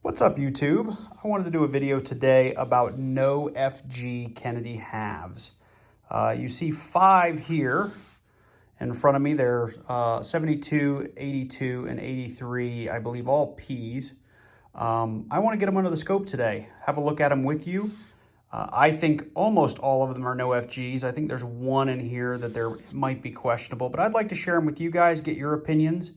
What's up, YouTube? I wanted to do a video today about no FG Kennedy halves. You see 5 here in front of me. They're 72, 82, and 83, I believe all Ps. I want to get them under the scope today, have a look at them with you. I think almost all of them are no FGs. I think there's one in here that there might be questionable, but I'd like to share them with you guys, get your opinions.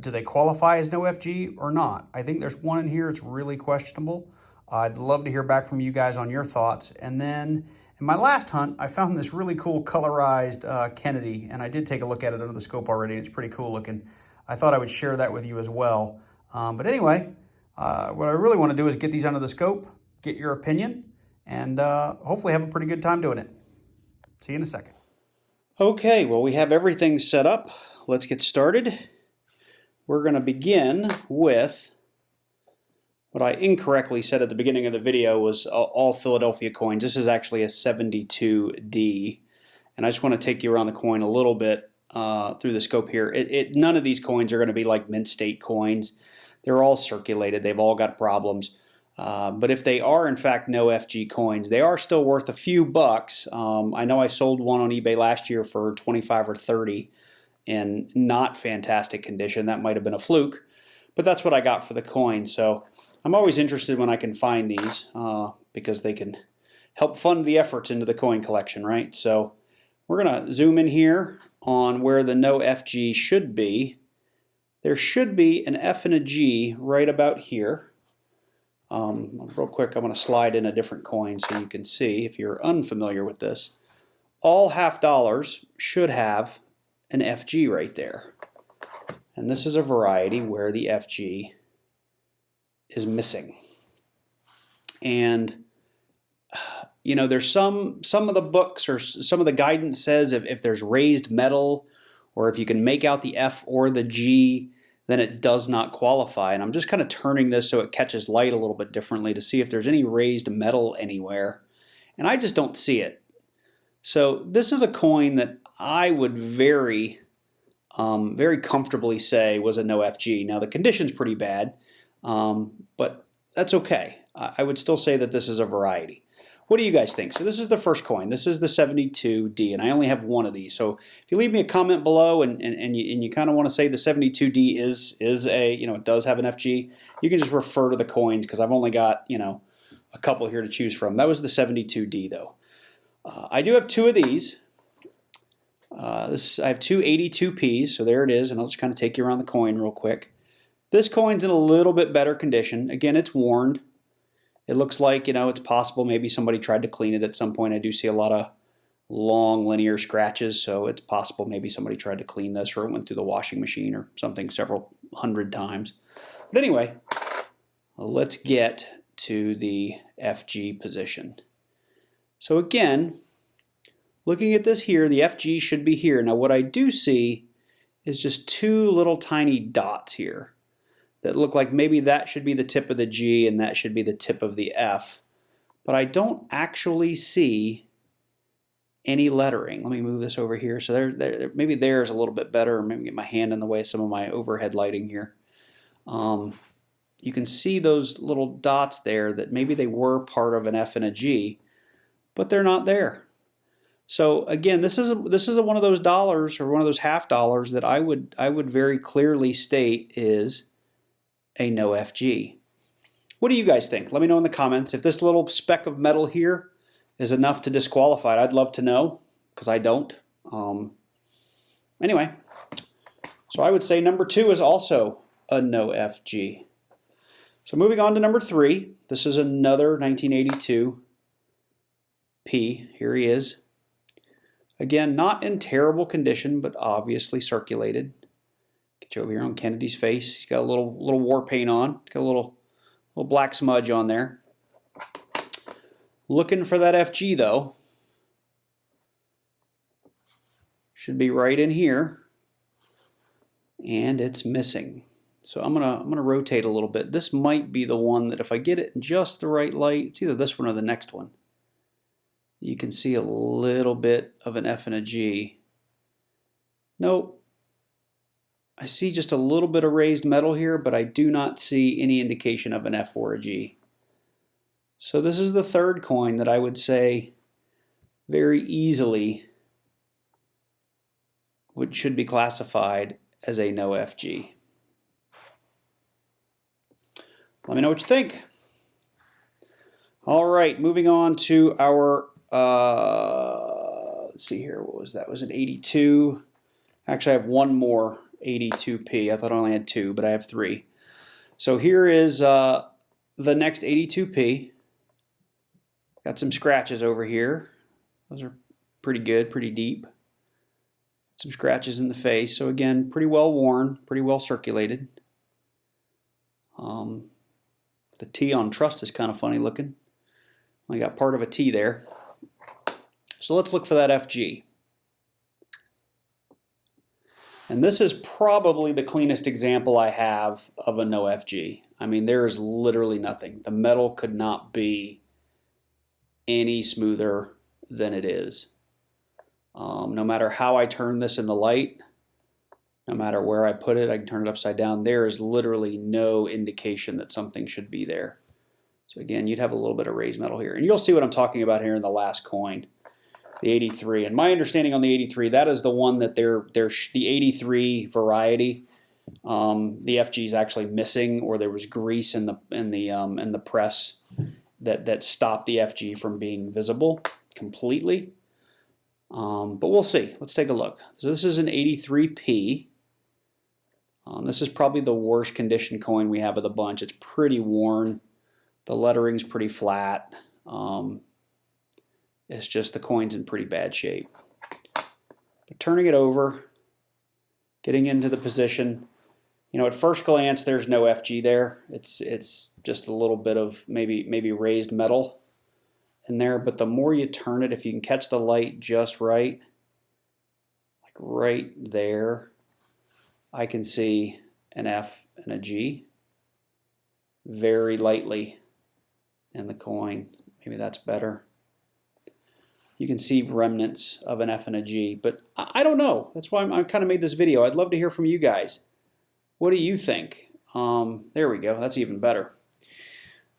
Do they qualify as no FG or not? I think there's one in here. It's really questionable. I'd love to hear back from you guys on your thoughts. And then in my last hunt, I found this really cool colorized Kennedy, and I did take a look at it under the scope already. It's pretty cool looking. I thought I would share that with you as well. But anyway, what I really want to do is get these under the scope, get your opinion, and hopefully have a pretty good time doing it. See you in a second. Okay, well, we have everything set up. Let's get started. We're going to begin with what I incorrectly said at the beginning of the video was all Philadelphia coins. This is actually a 72D, and I just want to take you around the coin a little bit through the scope here. None of these coins are going to be like mint state coins. They're all circulated. They've all got problems. But if they are in fact no FG coins, they are still worth a few bucks. I know I sold one on eBay last year for 25 or 30 in not fantastic condition. That might have been a fluke, but that's what I got for the coin. So I'm always interested when I can find these because they can help fund the efforts into the coin collection, right? So we're going to zoom in here on where the no FG should be. There should be an F and a G right about here. Real quick, I'm going to slide in a different coin so you can see if you're unfamiliar with this. All half dollars should have an FG right there. And this is a variety where the FG is missing. And you know, there's some of the books or some of the guidance says if there's raised metal or if you can make out the F or the G, then it does not qualify. And I'm just kind of turning this so it catches light a little bit differently to see if there's any raised metal anywhere. And I just don't see it. So this is a coin that I would very comfortably say was a no FG. Now the condition's pretty bad, but that's okay. I would still say that this is a variety. What do you guys think? So this is the first coin. This is the 72D, and I only have one of these. So if you leave me a comment below and you kind of want to say the 72D is a, you know, it does have an FG, you can just refer to the coins because I've only got, you know, a couple here to choose from. That was the 72D though. I do have 2 of these. I have 2 82Ps, so there it is, and I'll just kind of take you around the coin real quick. This coin's in a little bit better condition. Again, it's worn. It looks like, you know, it's possible maybe somebody tried to clean it at some point. I do see a lot of long linear scratches, so it's possible maybe somebody tried to clean this or it went through the washing machine or something several hundred times. But anyway, let's get to the FG position. So again, looking at this here, the FG should be here. Now what I do see is just 2 little tiny dots here that look like maybe that should be the tip of the G and that should be the tip of the F. But I don't actually see any lettering. Let me move this over here. So maybe there's a little bit better, or maybe get my hand in the way of some of my overhead lighting here. You can see those little dots there that maybe they were part of an F and a G, but they're not there. So again, this is one of those dollars or one of those half dollars that I would very clearly state is a no FG. What do you guys think? Let me know in the comments. If this little speck of metal here is enough to disqualify it, I'd love to know because I don't. Anyway, so I would say number 2 is also a no FG. So moving on to number 3, this is another 1982 P. Here he is. Again, not in terrible condition, but obviously circulated. Get you over here on Kennedy's face. He's got a little war paint on. He's got a little black smudge on there. Looking for that FG though. Should be right in here, and it's missing. So I'm gonna rotate a little bit. This might be the one that if I get it in just the right light, it's either this one or the next one. You can see a little bit of an F and a G. Nope. I see just a little bit of raised metal here, but I do not see any indication of an F or a G. So this is the third coin that I would say very easily should be classified as a no FG. Let me know what you think. All right, moving on to our, let's see here, what was that? Was it 82? Actually, I have one more 82p. I thought I only had two, but I have three. So here is the next 82p. Got some scratches over here. Those are pretty good, pretty deep. Some scratches in the face. So again, pretty well worn, pretty well circulated. The T on trust is kind of funny looking. I got part of a T there. So let's look for that FG. And this is probably the cleanest example I have of a no FG. I mean, there is literally nothing. The metal could not be any smoother than it is. No matter how I turn this in the light, no matter where I put it, I can turn it upside down. There is literally no indication that something should be there. So again, you'd have a little bit of raised metal here. And you'll see what I'm talking about here in the last coin, the 83. And my understanding on the 83, that is the one that the 83 variety, the FG is actually missing, or there was grease in the press that stopped the FG from being visible completely. But we'll see. Let's take a look. So this is an 83p. This is probably the worst condition coin we have of the bunch. It's pretty worn. The lettering's pretty flat. It's just the coin's in pretty bad shape. But turning it over, getting into the position, you know, at first glance, there's no FG there. It's just a little bit of maybe raised metal in there. But the more you turn it, if you can catch the light just right, like right there, I can see an F and a G very lightly in the coin. Maybe that's better. You can see remnants of an F and a G, but I don't know. That's why I kind of made this video. I'd love to hear from you guys. What do you think? There we go. That's even better.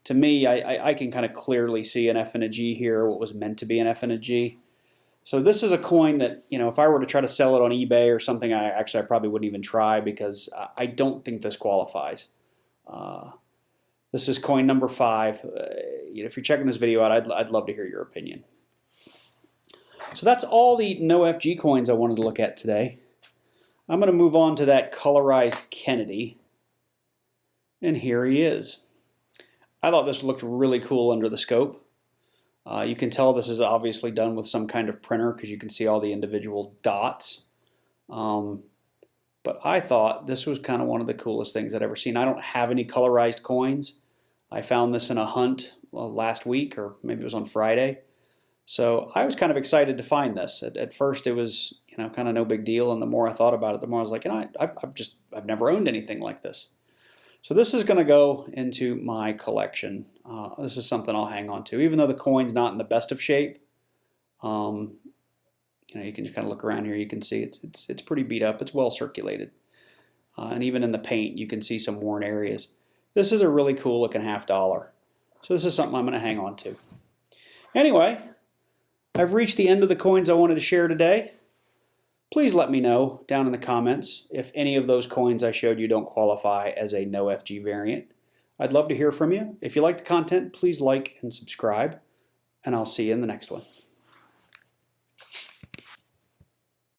To me, I can kind of clearly see an F and a G here, what was meant to be an F and a G. So this is a coin that, you know, if I were to try to sell it on eBay or something, I probably wouldn't even try, because I don't think this qualifies. This is coin number 5. If you're checking this video out, I'd love to hear your opinion. So that's all the no FG coins I wanted to look at today. I'm going to move on to that colorized Kennedy. And here he is. I thought this looked really cool under the scope. You can tell this is obviously done with some kind of printer, because you can see all the individual dots. But I thought this was kind of one of the coolest things I'd ever seen. I don't have any colorized coins. I found this in a hunt last week, or maybe it was on Friday. So I was kind of excited to find this. At first it was, you know, kind of no big deal, and the more I thought about it, the more I was like, you know, I've never owned anything like this. So this is going to go into my collection. This is something I'll hang on to, even though the coin's not in the best of shape. You know, you can just kind of look around here. You can see it's pretty beat up. It's well circulated, and even in the paint, you can see some worn areas. This is a really cool looking $50. So this is something I'm going to hang on to. Anyway, I've reached the end of the coins I wanted to share today. Please let me know down in the comments if any of those coins I showed you don't qualify as a no FG variant. I'd love to hear from you. If you like the content, please like and subscribe, and I'll see you in the next one.